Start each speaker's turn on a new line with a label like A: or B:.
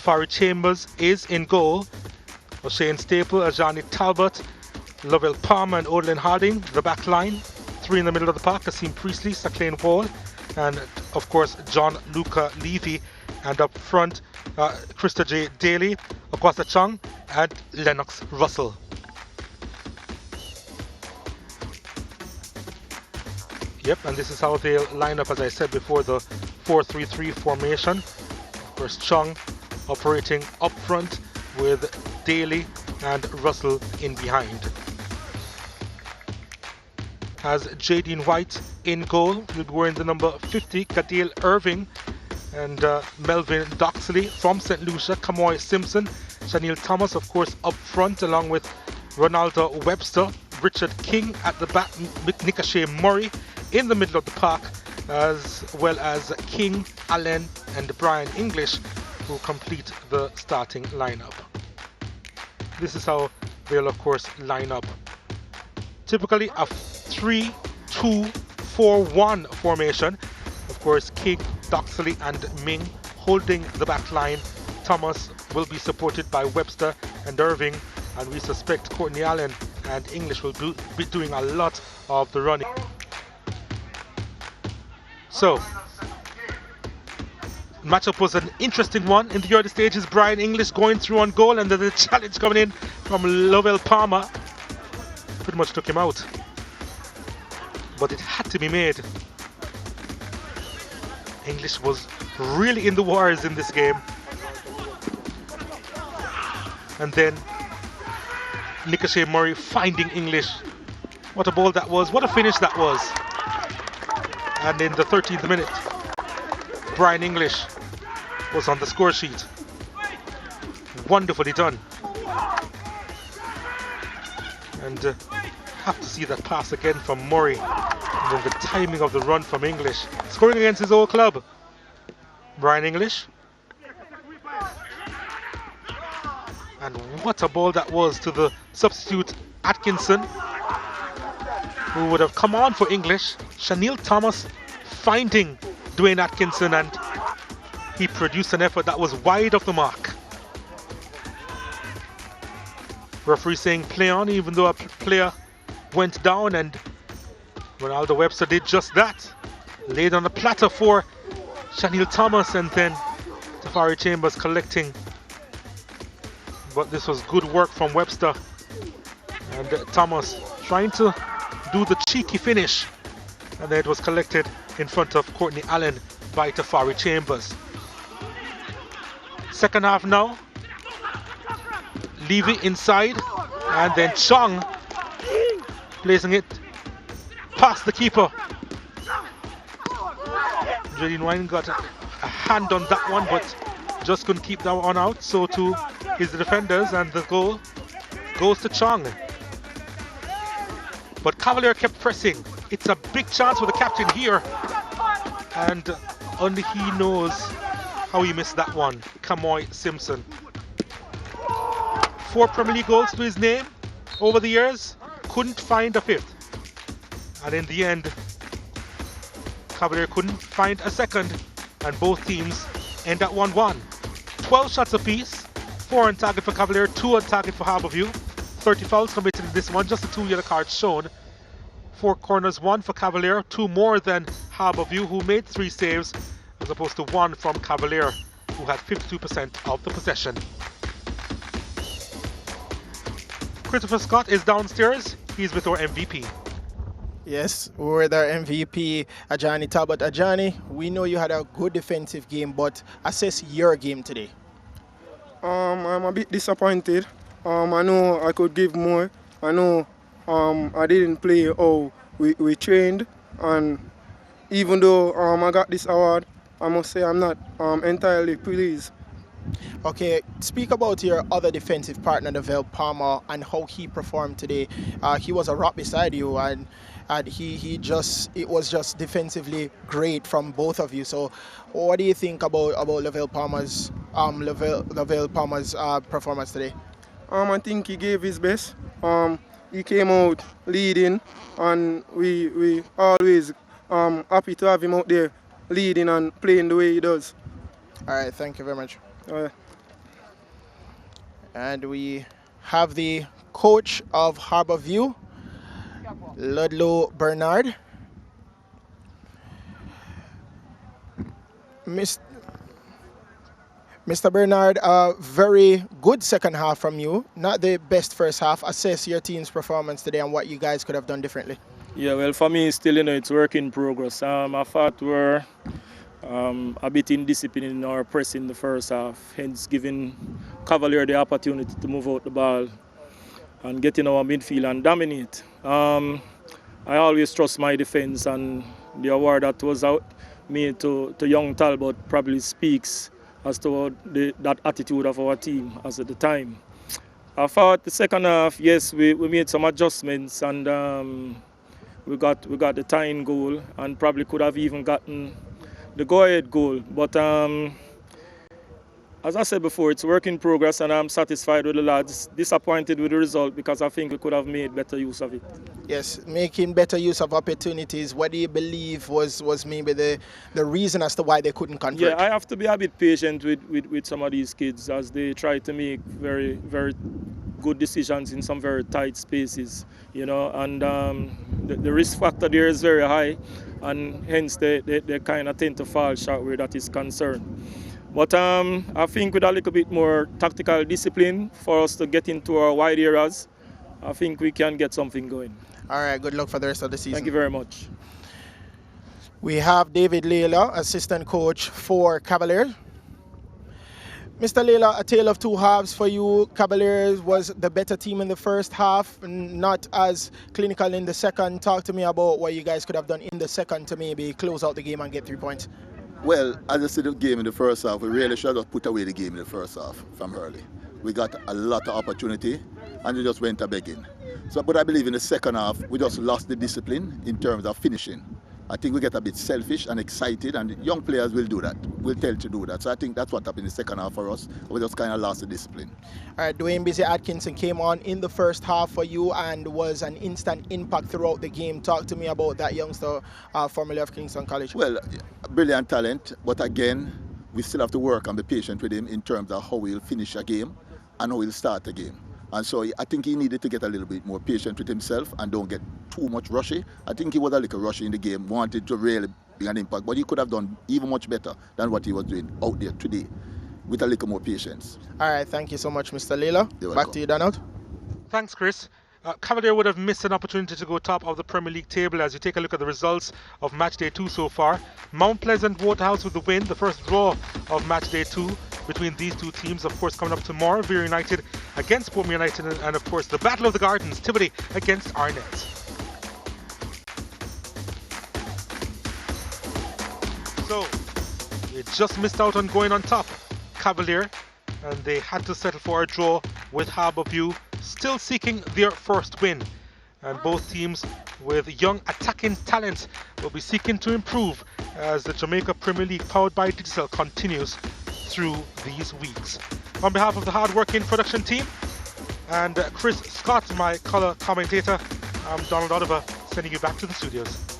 A: Tafari Chambers is in goal. O'Shane Staple, Ajani Talbot, Lovell Palmer and Odlin Harding, the back line. 3 in the middle of the park, Kasim Priestley, Saclane Wall, and of course John Luca Levy. And up front, Krista J. Daly, Okwasa Chung, and Lennox Russell. Yep, and this is how they'll line up, as I said before, the 4-3-3 formation. Of course, Chung operating up front with Daly and Russell in behind. Has Jadine White in goal. He'll be wearing the number 50, Gadil Irving, and Melvin Doxley from St. Lucia, Kamoy Simpson, Shaniel Thomas, of course, up front, along with Ronaldo Webster, Richard King at the back, Nikashe Murray in the middle of the park, as well as King, Allen, and Brian English, who complete the starting lineup. This is how they'll, of course, line up. Typically a 3-2-4-1 formation. Of course, King, Doxley, and Ming holding the back line. Thomas will be supported by Webster and Irving, and we suspect Courtney Allen and English will be doing a lot of the running. So, matchup was an interesting one. In the early stages, Brian English going through on goal, and then the challenge coming in from Lovell Palmer pretty much took him out. But it had to be made. English was really in the wires in this game. And then Nikashe Murray finding English. What a ball that was, what a finish that was. And in the 13th minute, Brian English was on the score sheet. Wonderfully done. And have to see that pass again from Murray. And then the timing of the run from English. Scoring against his old club. Brian English. And what a ball that was to the substitute Atkinson, who would have come on for English. Shaniel Thomas finding Dwayne Atkinson, and he produced an effort that was wide of the mark. Referee saying play on, even though a player went down, and Ronaldo Webster did just that. Laid on a platter for Shaniel Thomas, and then Tafari Chambers collecting. But this was good work from Webster, and Thomas trying to do the cheeky finish, and then it was collected in front of Courtney Allen by Tafari Chambers. Second half now. Levy inside, and then Chung placing it past the keeper. Jadine Wine got a hand on that one, but just couldn't keep that one out. So too is the defenders, and the goal goes to Chung. But Cavalier kept pressing. It's a big chance for the captain here, and only he knows how he missed that one. Kamoy Simpson. 4 Premier League goals to his name over the years. Couldn't find a 5th. And in the end, Cavalier couldn't find a second, and both teams end at 1-1. 12 shots apiece. 4 on target for Cavalier, 2 on target for Harbur View. 30 fouls committed in this one, just the 2 yellow cards shown. 4 corners, 1 for Cavalier, 2 more than Harbur View, who made 3 saves, as opposed to 1 from Cavalier, who had 52% of the possession. Christopher Scott is downstairs. He's with our MVP.
B: Yes, we're with our MVP, Ajani Talbot. Ajani, we know you had a good defensive game, but assess your game today.
C: I'm a bit disappointed. I know I could give more. I know I didn't play how we trained, and even though I got this award, I must say I'm not entirely pleased.
B: Okay, speak about your other defensive partner, Lovell Palmer, and how he performed today. He was a rock beside you, and it was just defensively great from both of you. So, what do you think about Lovell Palmer's performance today?
C: I think he gave his best. He came out leading, and we always happy to have him out there leading and playing the way he does.
B: All right, thank you very much. And we have the coach of Harbur View, Ludlow Bernard. Mr. Bernard, a very good second half from you. Not the best first half. Assess your team's performance today and what you guys could have done differently.
D: Yeah, well, for me, still, it's work in progress. I thought we were a bit indisciplined in our press in the first half, hence giving Cavalier the opportunity to move out the ball and get in our midfield and dominate. I always trust my defence, and the award that was out made to young Talbot probably speaks as to that attitude of our team as at the time. I thought the second half, yes, we made some adjustments, and we got the tying goal, and probably could have even gotten the go-ahead goal. But as I said before, it's work in progress, and I'm satisfied with the lads. Disappointed with the result because I think we could have made better use of it.
B: Yes, making better use of opportunities. What do you believe was maybe the reason as to why they couldn't convert?
D: Yeah, I have to be a bit patient with some of these kids as they try to make very, very good decisions in some very tight spaces, and the risk factor there is very high, and hence they kind of tend to fall short where that is concerned. But I think with a little bit more tactical discipline for us to get into our wide areas, I think we can get something going.
B: All right, good luck for the rest of the season.
D: Thank you very much.
B: We have David Layla, assistant coach for Cavaliers. Mr. Layla, a tale of two halves for you. Cavaliers was the better team in the first half, not as clinical in the second. Talk to me about what you guys could have done in the second to maybe close out the game and get 3 points.
E: Well, as I said, the game in the first half, we really should have put away the game in the first half from early. We got a lot of opportunity, and we just went a begging. But I believe in the second half, we just lost the discipline in terms of finishing. I think we get a bit selfish and excited, and young players will do that, will tell to do that. So I think that's what happened in the second half for us. We just kind of lost the discipline.
B: All right, Dwayne Busy Atkinson came on in the first half for you and was an instant impact throughout the game. Talk to me about that youngster, formerly of Kingston College.
E: Well, brilliant talent, but again, we still have to work and be patient with him in terms of how he'll finish a game and how he'll start a game. And so I think he needed to get a little bit more patient with himself and don't get too much rushy. I think he was a little rushy in the game, wanted to really be an impact, but he could have done even much better than what he was doing out there today with a little more patience.
B: All right, thank you so much, Mr. Layla. Back to you, Donald.
A: Thanks, Chris. Cavalier would have missed an opportunity to go top of the Premier League table as you take a look at the results of match day 2 so far. Mount Pleasant Waterhouse with the win, the first draw of match day 2 between these two teams. Of course, coming up tomorrow, Vera United against Portman United, and of course the Battle of the Gardens, Tivoli against Arnett. So, they just missed out on going on top, Cavalier, and they had to settle for a draw with Harbur View, still seeking their first win. And both teams with young attacking talent will be seeking to improve as the Jamaica Premier League powered by Digital continues through these weeks. On behalf of the hard-working production team and Chris Scott, my colour commentator, I'm Donald Oliver, sending you back to the studios.